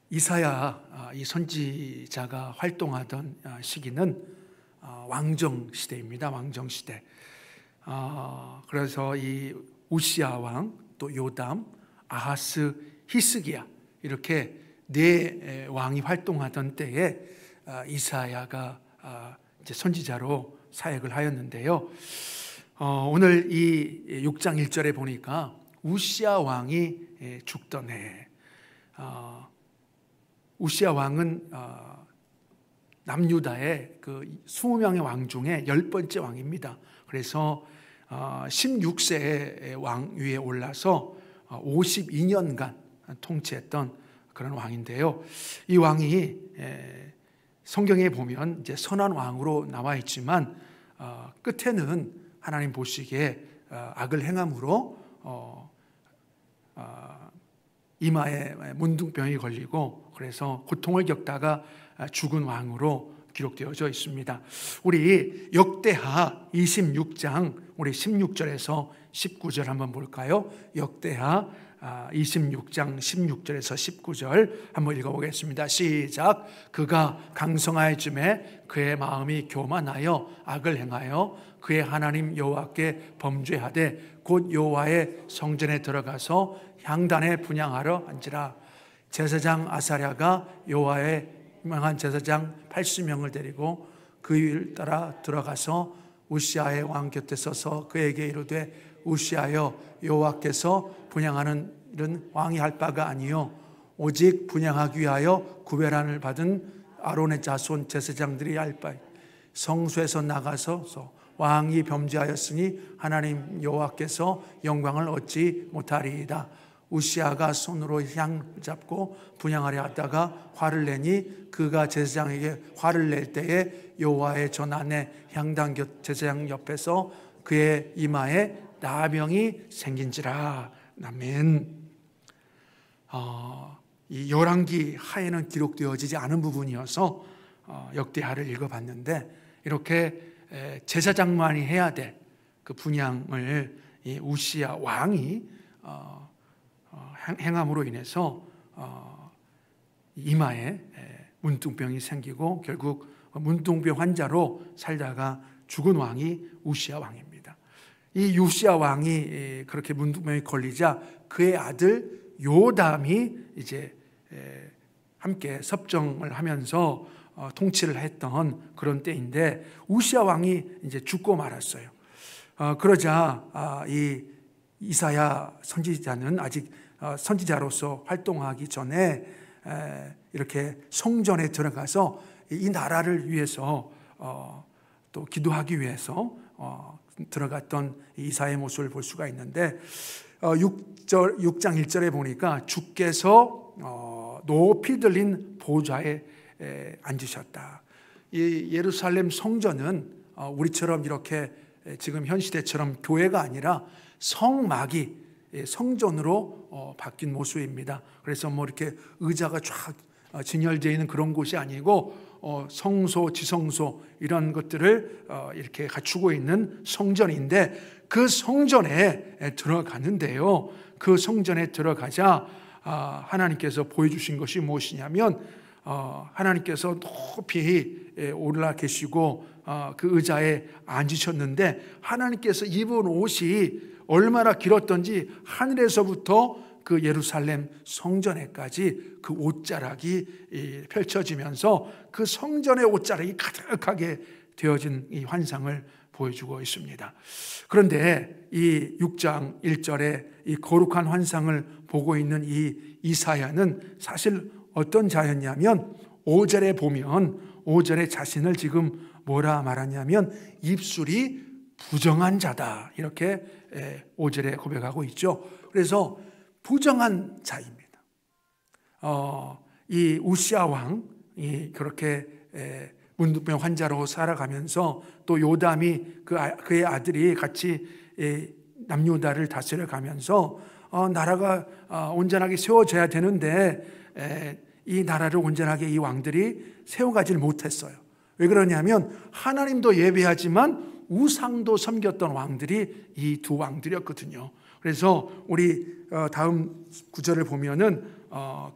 이사야 이 선지자가 활동하던 시기는 왕정 시대입니다. 왕정 시대. 그래서 이 우시야 왕, 또 요담, 아하스, 히스기야 이렇게 네 왕이 활동하던 때에 이사야가 이제 선지자로 사역을 하였는데요. 오늘 이 6장 1절에 보니까 우시야 왕이 죽던 해, 우시야 왕은 남유다의 그 20명의 왕 중에 10번째 왕입니다. 그래서 16세의 왕위에 올라서 52년간 통치했던 그런 왕인데요. 이 왕이 성경에 보면 이제 선한 왕으로 나와 있지만 끝에는 하나님 보시기에 악을 행함으로 이마에 문둥병이 걸리고 그래서 고통을 겪다가 죽은 왕으로 기록되어져 있습니다. 우리 역대하 26장 우리 16절에서 19절 한번 볼까요? 역대하 26장 16절에서 19절 한번 읽어보겠습니다. 시작. 그가 강성하여짐에 그의 마음이 교만하여 악을 행하여 그의 하나님 여호와께 범죄하되 곧 여호와의 성전에 들어가서 향단에 분향하러 앉으라. 제사장 아사랴가 여호와의 유명한 제사장 80명을 데리고 그 일 따라 들어가서 우시아의 왕 곁에 서서 그에게 이르되 우시아여 여호와께서 분향하는 일은 왕이 할 바가 아니요 오직 분향하기 위하여 구별함을 받은 아론의 자손 제사장들이 할 바. 성소에서 나가서 왕이 범죄하였으니 하나님 여호와께서 영광을 얻지 못하리이다. 우시아가 손으로 향 잡고 분향하려 하다가 화를 내니 그가 제사장에게 화를 낼 때에 여호와의 전 안에 향단 곁 제사장 옆에서 그의 이마에 나병이 생긴지라. 아멘. 이 열왕기 하에는 기록되어지지 않은 부분이어서 역대하를 읽어봤는데 이렇게 제사장만이 해야 될 그 분향을 이 우시야 왕이 행함으로 인해서 이마에 문둥병이 생기고 결국 문둥병 환자로 살다가 죽은 왕이 우시야 왕입니다. 이 우시야 왕이 그렇게 문둥병에 걸리자 그의 아들 요담이 이제 함께 섭정을 하면서 통치를 했던 그런 때인데 우시야 왕이 이제 죽고 말았어요. 그러자 이 이사야 선지자는 아직 선지자로서 활동하기 전에 이렇게 성전에 들어가서 이 나라를 위해서 또 기도하기 위해서 들어갔던 이사야의 모습을 볼 수가 있는데 6장 1절에 보니까 주께서 높이 들린 보좌에 앉으셨다. 이 예루살렘 성전은 우리처럼 이렇게 지금 현 시대처럼 교회가 아니라 성막이 성전으로 바뀐 모습입니다. 그래서 뭐 이렇게 의자가 쫙 진열되어 있는 그런 곳이 아니고 성소, 지성소 이런 것들을 이렇게 갖추고 있는 성전인데 그 성전에 들어가는데요. 그 성전에 들어가자 하나님께서 보여주신 것이 무엇이냐면 하나님께서 높이 올라 계시고 그 의자에 앉으셨는데 하나님께서 입은 옷이 얼마나 길었던지 하늘에서부터 그 예루살렘 성전에까지 그 옷자락이 펼쳐지면서 그 성전의 옷자락이 가득하게 되어진 이 환상을 보여주고 있습니다. 그런데 이 6장 1절에 이 거룩한 환상을 보고 있는 이 이사야는 사실 어떤 자였냐면 5절에 보면 5절에 자신을 지금 뭐라 말하냐면 입술이 부정한 자다 이렇게 5절에 고백하고 있죠. 그래서 부정한 자입니다. 이 우시야 왕이 그렇게 문둥병 환자로 살아가면서 또 요담이 그의 아들이 같이 남유다를 다스려 가면서 나라가 온전하게 세워져야 되는데 이 나라를 온전하게 이 왕들이 세워가지를 못했어요. 왜 그러냐면 하나님도 예배하지만 우상도 섬겼던 왕들이 이 두 왕들이었거든요. 그래서 우리 다음 구절을 보면은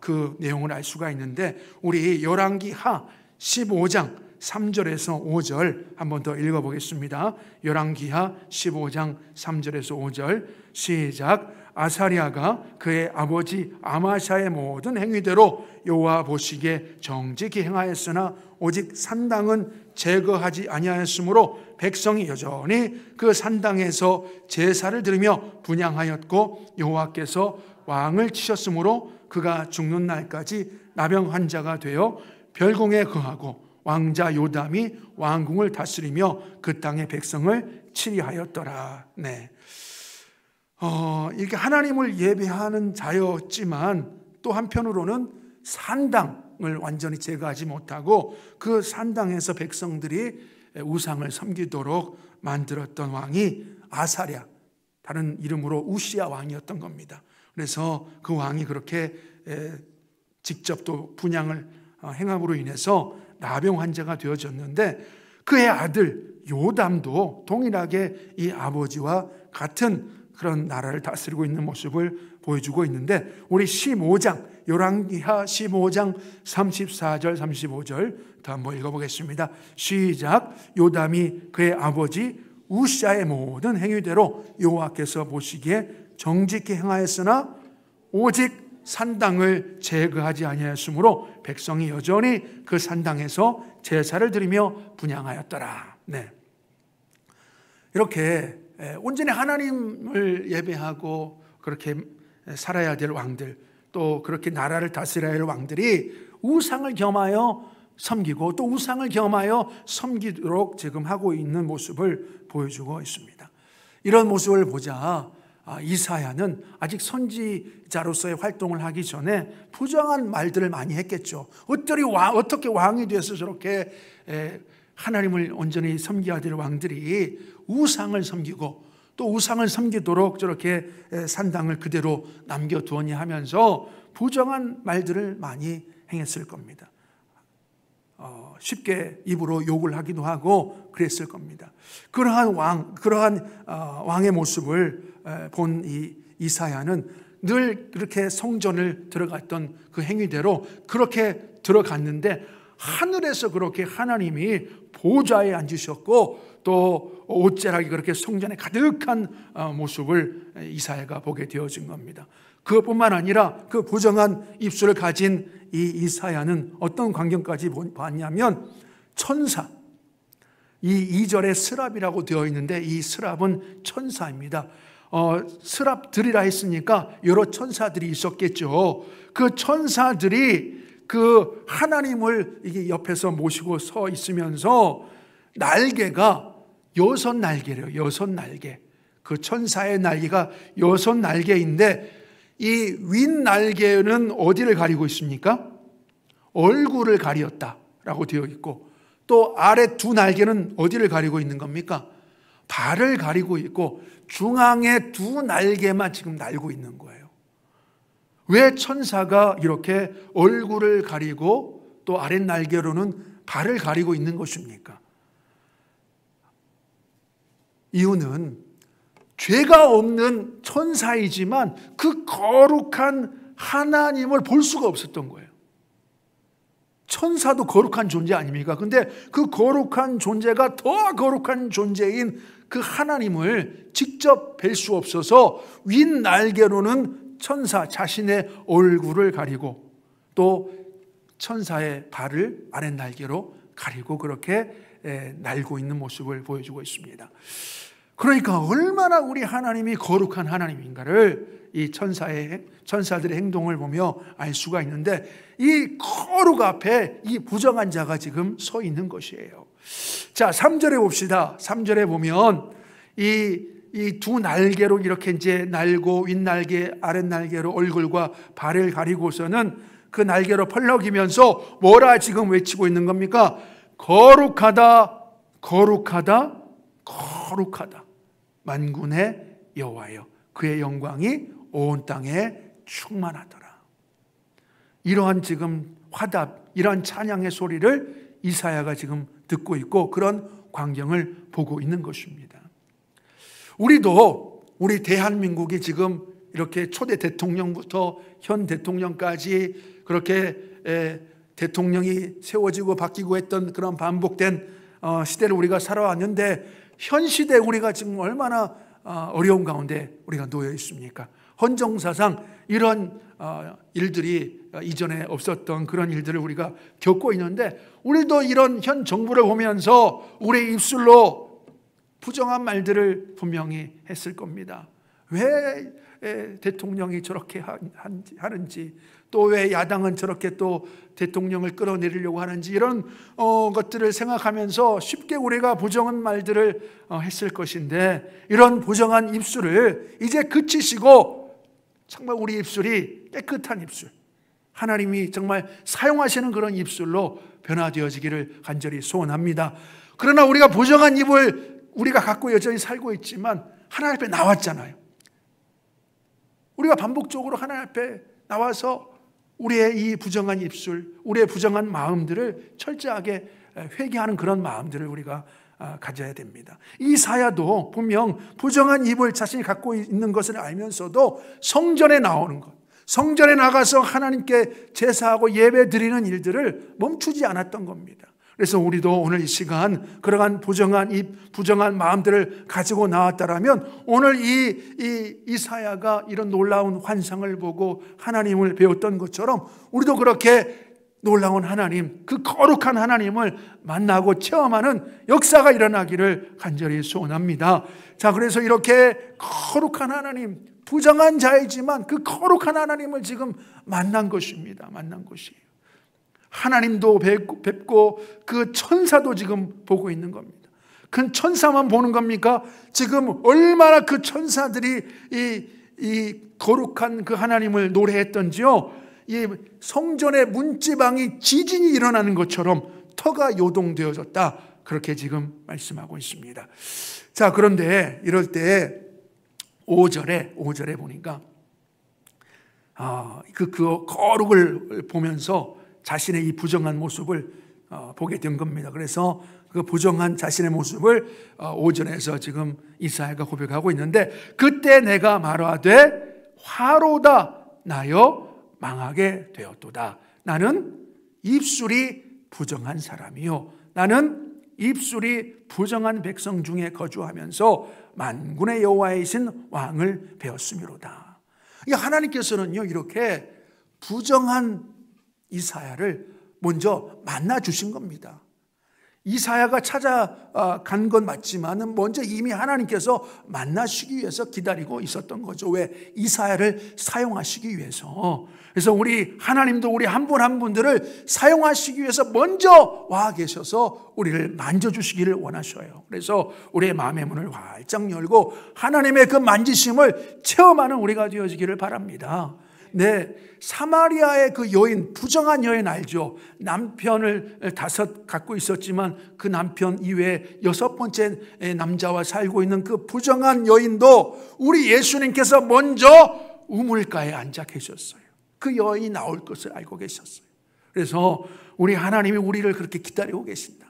그 내용을 알 수가 있는데, 우리 열왕기하 15장 3절에서 5절 한번 더 읽어보겠습니다. 열왕기하 15장 3절에서 5절 시작. 아사랴가 그의 아버지 아마샤의 모든 행위대로 여호와 보시기에 정직히 행하였으나 오직 산당은 제거하지 아니하였으므로 백성이 여전히 그 산당에서 제사를 드리며 분향하였고 여호와께서 왕을 치셨으므로 그가 죽는 날까지 나병 환자가 되어 별궁에 거하고 왕자 요담이 왕궁을 다스리며 그 땅의 백성을 치리하였더라. 네. 이렇게 하나님을 예배하는 자였지만 또 한편으로는 산당을 완전히 제거하지 못하고 그 산당에서 백성들이 우상을 섬기도록 만들었던 왕이 아사랴, 다른 이름으로 우시야 왕이었던 겁니다. 그래서 그 왕이 그렇게 직접 또 분향을 행함으로 인해서 나병 환자가 되어졌는데, 그의 아들 요담도 동일하게 이 아버지와 같은 그런 나라를 다스리고 있는 모습을 보여주고 있는데, 우리 15장 열왕기하 15장 34절 35절 더 한번 읽어보겠습니다. 시작. 요담이 그의 아버지 우시야의 모든 행위대로 여호와께서 보시기에 정직히 행하였으나 오직 산당을 제거하지 아니하였으므로 백성이 여전히 그 산당에서 제사를 드리며 분향하였더라. 네. 이렇게 온전히 하나님을 예배하고 그렇게 살아야 될 왕들, 또 그렇게 나라를 다스려야 할 왕들이 우상을 겸하여 섬기고 또 우상을 겸하여 섬기도록 지금 하고 있는 모습을 보여주고 있습니다. 이런 모습을 보자 이사야는 아직 선지자로서의 활동을 하기 전에 부정한 말들을 많이 했겠죠. 어떻게 왕이 돼서 저렇게 하나님을 온전히 섬겨야 될 왕들이 우상을 섬기고 또 우상을 섬기도록 저렇게 산당을 그대로 남겨두었냐 하면서 부정한 말들을 많이 행했을 겁니다. 쉽게 입으로 욕을 하기도 하고 그랬을 겁니다. 그러한 왕의 모습을 본 이 이사야는 늘 그렇게 성전을 들어갔던 그 행위대로 그렇게 들어갔는데, 하늘에서 그렇게 하나님이 보좌에 앉으셨고 또 옷자락이 그렇게 성전에 가득한 모습을 이사야가 보게 되어진 겁니다. 그것뿐만 아니라 그 부정한 입술을 가진 이 이사야는 어떤 광경까지 봤냐면, 천사, 이 2절에 스랍이라고 되어 있는데 이 스랍은 천사입니다. 스랍들이라 했으니까 여러 천사들이 있었겠죠. 그 천사들이 그 하나님을 이게 옆에서 모시고 서 있으면서 날개가 6날개래요. 6날개. 그 천사의 날개가 6날개인데 이 윗날개는 어디를 가리고 있습니까? 얼굴을 가리었다라고 되어 있고, 또 아래 2날개는 어디를 가리고 있는 겁니까? 발을 가리고 있고 중앙에 2날개만 지금 날고 있는 거예요. 왜 천사가 이렇게 얼굴을 가리고 또 아랫날개로는 발을 가리고 있는 것입니까? 이유는 죄가 없는 천사이지만 그 거룩한 하나님을 볼 수가 없었던 거예요. 천사도 거룩한 존재 아닙니까? 근데 그 거룩한 존재가 더 거룩한 존재인 그 하나님을 직접 뵐 수 없어서 윗날개로는 천사 자신의 얼굴을 가리고 또 천사의 발을 아랫날개로 가리고 그렇게 날고 있는 모습을 보여주고 있습니다. 그러니까 얼마나 우리 하나님이 거룩한 하나님인가를 이 천사들의 행동을 보며 알 수가 있는데, 이 거룩 앞에 이 부정한 자가 지금 서 있는 것이에요. 자, 3절에 봅시다. 3절에 보면 이 2날개로 이렇게 이제 날고 윗날개, 아랫날개로 얼굴과 발을 가리고서는 그 날개로 펄럭이면서 뭐라 지금 외치고 있는 겁니까? 거룩하다, 거룩하다, 거룩하다. 만군의 여호와여, 그의 영광이 온 땅에 충만하더라. 이러한 지금 화답, 이러한 찬양의 소리를 이사야가 지금 듣고 있고 그런 광경을 보고 있는 것입니다. 우리도 우리 대한민국이 지금 이렇게 초대 대통령부터 현 대통령까지 그렇게 대통령이 세워지고 바뀌고 했던 그런 반복된 시대를 우리가 살아왔는데, 현 시대 우리가 지금 얼마나 어려운 가운데 우리가 놓여 있습니까? 헌정사상 이런 일들이 이전에 없었던 그런 일들을 우리가 겪고 있는데, 우리도 이런 현 정부를 보면서 우리의 입술로 부정한 말들을 분명히 했을 겁니다. 왜 대통령이 저렇게 하는지, 또 왜 야당은 저렇게 또 대통령을 끌어내리려고 하는지, 이런 것들을 생각하면서 쉽게 우리가 부정한 말들을 했을 것인데, 이런 부정한 입술을 이제 그치시고 정말 우리 입술이 깨끗한 입술, 하나님이 정말 사용하시는 그런 입술로 변화되어지기를 간절히 소원합니다. 그러나 우리가 부정한 입을 우리가 갖고 여전히 살고 있지만 하나님 앞에 나왔잖아요. 우리가 반복적으로 하나님 앞에 나와서 우리의 이 부정한 입술, 우리의 부정한 마음들을 철저하게 회개하는 그런 마음들을 우리가 가져야 됩니다. 이사야도 분명 부정한 입을 자신이 갖고 있는 것을 알면서도 성전에 나오는 것, 성전에 나가서 하나님께 제사하고 예배 드리는 일들을 멈추지 않았던 겁니다. 그래서 우리도 오늘 이 시간 그러한 부정한 입, 부정한 마음들을 가지고 나왔다라면, 오늘 이사야가 이런 놀라운 환상을 보고 하나님을 배웠던 것처럼 우리도 그렇게 놀라운 하나님, 그 거룩한 하나님을 만나고 체험하는 역사가 일어나기를 간절히 소원합니다. 자, 그래서 이렇게 거룩한 하나님, 부정한 자이지만 그 거룩한 하나님을 지금 만난 것입니다. 만난 것이에요. 하나님도 뵙고 그 천사도 지금 보고 있는 겁니다. 그 천사만 보는 겁니까? 지금 얼마나 그 천사들이 이 거룩한 그 하나님을 노래했던지요, 이 성전의 문지방이 지진이 일어나는 것처럼 터가 요동되어졌다, 그렇게 지금 말씀하고 있습니다. 자, 그런데 이럴 때 5절에 보니까 그 거룩을 보면서 자신의 이 부정한 모습을 보게 된 겁니다. 그래서 그 부정한 자신의 모습을 5절에서 지금 이사야가 고백하고 있는데, 그때 내가 말하되 화로다 나여 망하게 되었도다. 나는 입술이 부정한 사람이요, 나는 입술이 부정한 백성 중에 거주하면서 만군의 여호와이신 왕을 배웠음이로다. 하나님께서는요, 이렇게 부정한 이사야를 먼저 만나 주신 겁니다. 이사야가 찾아간 건 맞지만 먼저 이미 하나님께서 만나시기 위해서 기다리고 있었던 거죠. 왜? 이사야를 사용하시기 위해서. 그래서 우리 하나님도 우리 한 분 한 분들을 사용하시기 위해서 먼저 와 계셔서 우리를 만져주시기를 원하셔요. 그래서 우리의 마음의 문을 활짝 열고 하나님의 그 만지심을 체험하는 우리가 되어지기를 바랍니다. 네, 사마리아의 그 여인, 부정한 여인 알죠? 남편을 5 갖고 있었지만 그 남편 이외에 6번째 남자와 살고 있는 그 부정한 여인도 우리 예수님께서 먼저 우물가에 앉아 계셨어요. 그 여인이 나올 것을 알고 계셨어요. 그래서 우리 하나님이 우리를 그렇게 기다리고 계신다.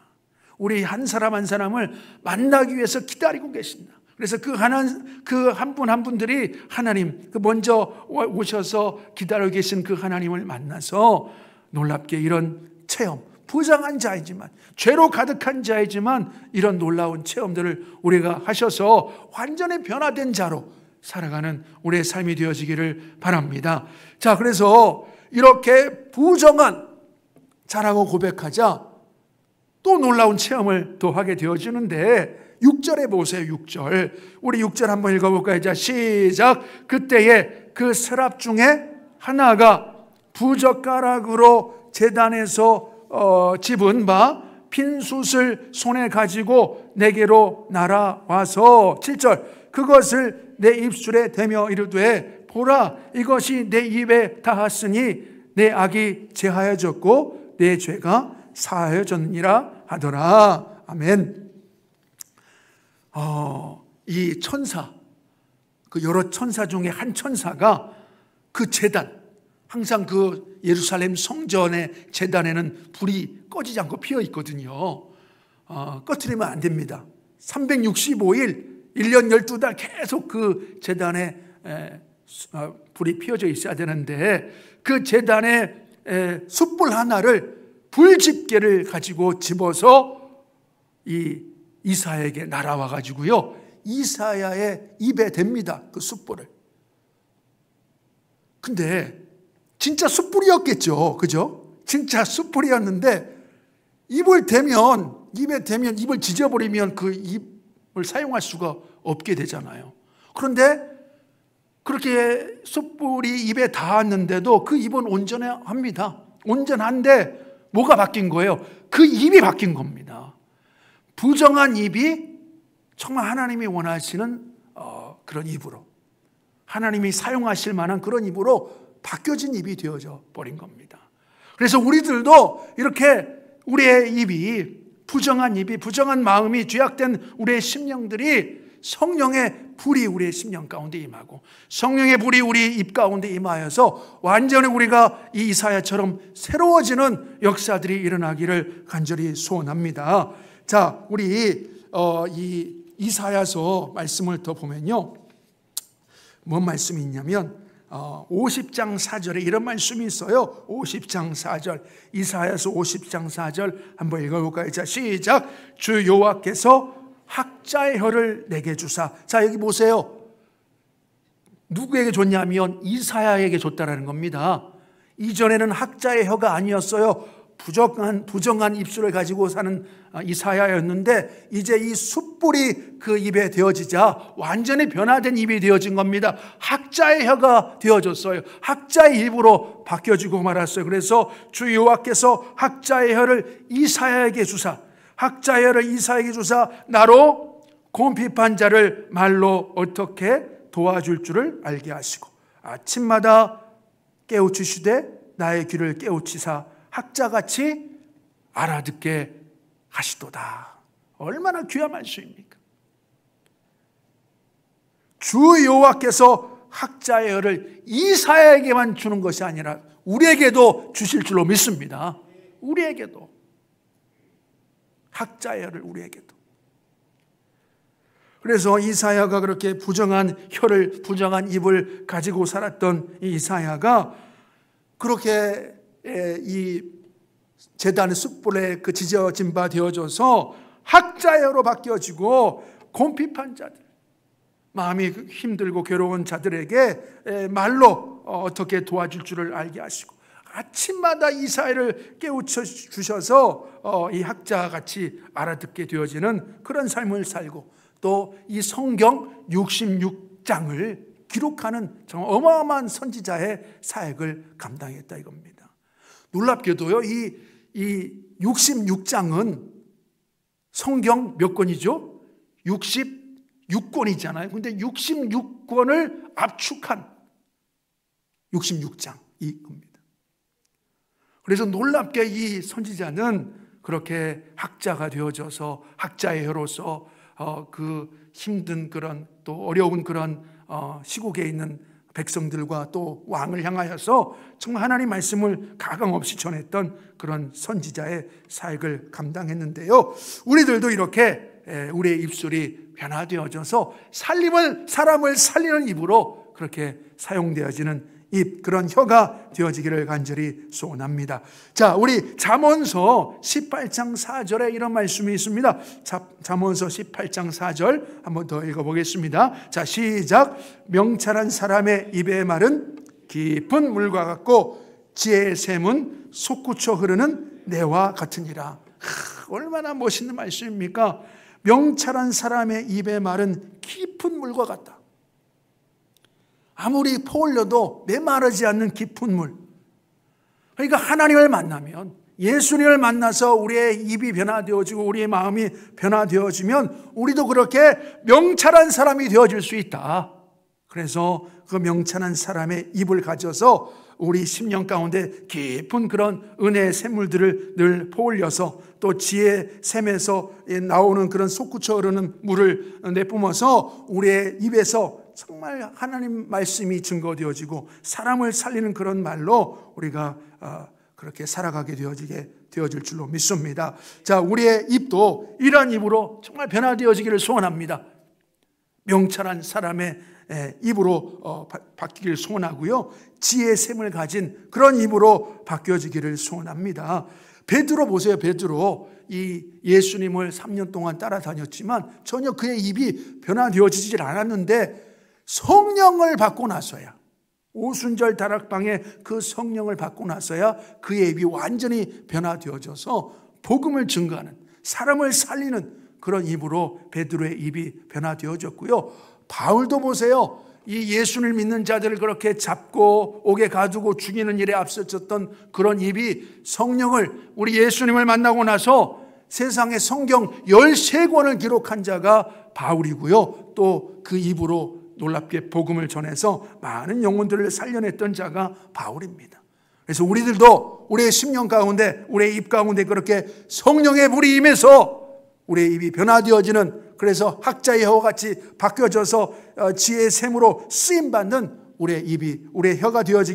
우리 한 사람 한 사람을 만나기 위해서 기다리고 계신다. 그래서 그 한 분 한 분들이 하나님, 그 먼저 오셔서 기다리고 계신 그 하나님을 만나서 놀랍게 이런 체험, 부정한 자이지만, 죄로 가득한 자이지만 이런 놀라운 체험들을 우리가 하셔서 완전히 변화된 자로 살아가는 우리의 삶이 되어지기를 바랍니다. 자, 그래서 이렇게 부정한 자라고 고백하자 또 놀라운 체험을 또 하게 되어지는데, 6절에 보세요. 6절. 우리 6절 한번 읽어볼까요? 자, 시작. 그때에 그 서랍 중에 하나가 부젓가락으로 제단에서 집은 바 핀 숯을 손에 가지고 내게로 날아와서 7절. 그것을 내 입술에 대며 이르되 보라, 이것이 내 입에 닿았으니 내 악이 제하여졌고 내 죄가 사하여졌느니라 하더라. 아멘. 이 천사, 그 여러 천사 중에 한 천사가 그 제단, 항상 그 예루살렘 성전의 제단에는 불이 꺼지지 않고 피어 있거든요. 꺼트리면 안 됩니다. 365일 1년 12달 계속 그 제단에 불이 피어져 있어야 되는데 그 제단에 숯불 하나를 불집게를 가지고 집어서 이 이사야에게 날아와 가지고요, 이사야의 입에 댑니다. 그 숯불을. 근데 진짜 숯불이었겠죠, 그죠? 진짜 숯불이었는데 입에 대면 입을 지져버리면 그 입을 사용할 수가 없게 되잖아요. 그런데 그렇게 숯불이 입에 닿았는데도 그 입은 온전합니다. 온전한데 뭐가 바뀐 거예요? 그 입이 바뀐 겁니다. 부정한 입이 정말 하나님이 원하시는 그런 입으로, 하나님이 사용하실 만한 그런 입으로 바뀌어진 입이 되어져 버린 겁니다. 그래서 우리들도 이렇게 우리의 입이, 부정한 입이, 부정한 마음이, 죄악된 우리의 심령들이 성령의 불이 우리의 심령 가운데 임하고 성령의 불이 우리 입 가운데 임하여서 완전히 우리가 이 이사야처럼 새로워지는 역사들이 일어나기를 간절히 소원합니다. 자, 우리 이 이사야서 말씀을 더 보면요, 뭔 말씀이 있냐면 50장 4절에 이런 말씀이 있어요. 50장 4절, 이사야서 50장 4절 한번 읽어볼까요? 자, 시작. 주 여호와께서 학자의 혀를 내게 주사. 자, 여기 보세요. 누구에게 줬냐면 이사야에게 줬다라는 겁니다. 이전에는 학자의 혀가 아니었어요. 부정한 입술을 가지고 사는 이사야였는데 이제 이 숯불이 그 입에 되어지자 완전히 변화된 입이 되어진 겁니다. 학자의 혀가 되어졌어요. 학자의 입으로 바뀌어지고 말았어요. 그래서 주 여호와께서 학자의 혀를 이사야에게 주사, 학자의 혀를 이사야에게 주사 나로 곰핍한 자를 말로 어떻게 도와줄 줄을 알게 하시고 아침마다 깨우치시되 나의 귀를 깨우치사 학자같이 알아듣게 하시도다. 얼마나 귀한 말씀입니까? 주 여호와께서 학자의 혀를 이사야에게만 주는 것이 아니라 우리에게도 주실 줄로 믿습니다. 우리에게도 학자의 혀를 우리에게도. 그래서 이사야가 그렇게 부정한 혀를, 부정한 입을 가지고 살았던 이 이사야가 그렇게 이 제단의 숯불에 그 지져진 바 되어져서 학자의 혀로 바뀌어지고 곰핍한 자들, 마음이 힘들고 괴로운 자들에게 말로 어떻게 도와줄 줄을 알게 하시고 아침마다 이사야를 깨우쳐 주셔서 이 학자같이 알아듣게 되어지는 그런 삶을 살고 또 이 성경 66장을 기록하는 정말 어마어마한 선지자의 사역을 감당했다 이겁니다. 놀랍게도요, 이 66장은 성경 몇 권이죠? 66권이잖아요. 근데 66권을 압축한 66장 이겁니다. 그래서 놀랍게 이 선지자는 그렇게 학자가 되어져서 학자의 혀로서 그 힘든 그런 또 어려운 그런 시국에 있는 백성들과 또 왕을 향하여서 정말 하나님 말씀을 가감없이 전했던 그런 선지자의 사역을 감당했는데요. 우리들도 이렇게 우리의 입술이 변화되어져서 사람을 살리는 입으로 그렇게 사용되어지는 입, 그런 혀가 되어지기를 간절히 소원합니다. 자, 우리 잠언서 18장 4절에 이런 말씀이 있습니다. 잠언서 18장 4절 한번 더 읽어보겠습니다. 자, 시작. 명철한 사람의 입의 말은 깊은 물과 같고 지혜의 샘은 솟구쳐 흐르는 내와 같으니라. 얼마나 멋있는 말씀입니까? 명철한 사람의 입의 말은 깊은 물과 같다. 아무리 퍼올려도 메마르지 않는 깊은 물. 그러니까 하나님을 만나면, 예수님을 만나서 우리의 입이 변화되어지고 우리의 마음이 변화되어지면 우리도 그렇게 명철한 사람이 되어질 수 있다. 그래서 그 명철한 사람의 입을 가져서 우리 심령 가운데 깊은 그런 은혜의 샘물들을 늘 퍼올려서 또 지혜의 샘에서 나오는 그런 솟구쳐 흐르는 물을 내뿜어서 우리의 입에서 정말 하나님 말씀이 증거되어지고 사람을 살리는 그런 말로 우리가 그렇게 살아가게 되어질 줄로 믿습니다. 자, 우리의 입도 이러한 입으로 정말 변화되어지기를 소원합니다. 명철한 사람의 입으로 바뀌기를 소원하고요. 지혜의 샘을 가진 그런 입으로 바뀌어지기를 소원합니다. 베드로 보세요. 베드로 이 예수님을 3년 동안 따라다녔지만 전혀 그의 입이 변화되어지질 않았는데 성령을 받고 나서야, 오순절 다락방에 그 성령을 받고 나서야 그의 입이 완전히 변화되어져서 복음을 증거하는, 사람을 살리는 그런 입으로 베드로의 입이 변화되어졌고요. 바울도 보세요. 이 예수를 믿는 자들을 그렇게 잡고 옥에 가두고 죽이는 일에 앞서쳤던 그런 입이 성령을, 우리 예수님을 만나고 나서 세상에 성경 13권을 기록한 자가 바울이고요. 또 그 입으로 놀랍게 복음을 전해서 많은 영혼들을 살려냈던 자가 바울입니다. 그래서 우리들도 우리의 심령 가운데, 우리의 입 가운데 그렇게 성령의 불이 임해서 우리의 입이 변화되어지는, 그래서 학자의 혀와 같이 바뀌어져서 지혜의 샘으로 쓰임받는 우리의 입이, 우리의 혀가 되어지기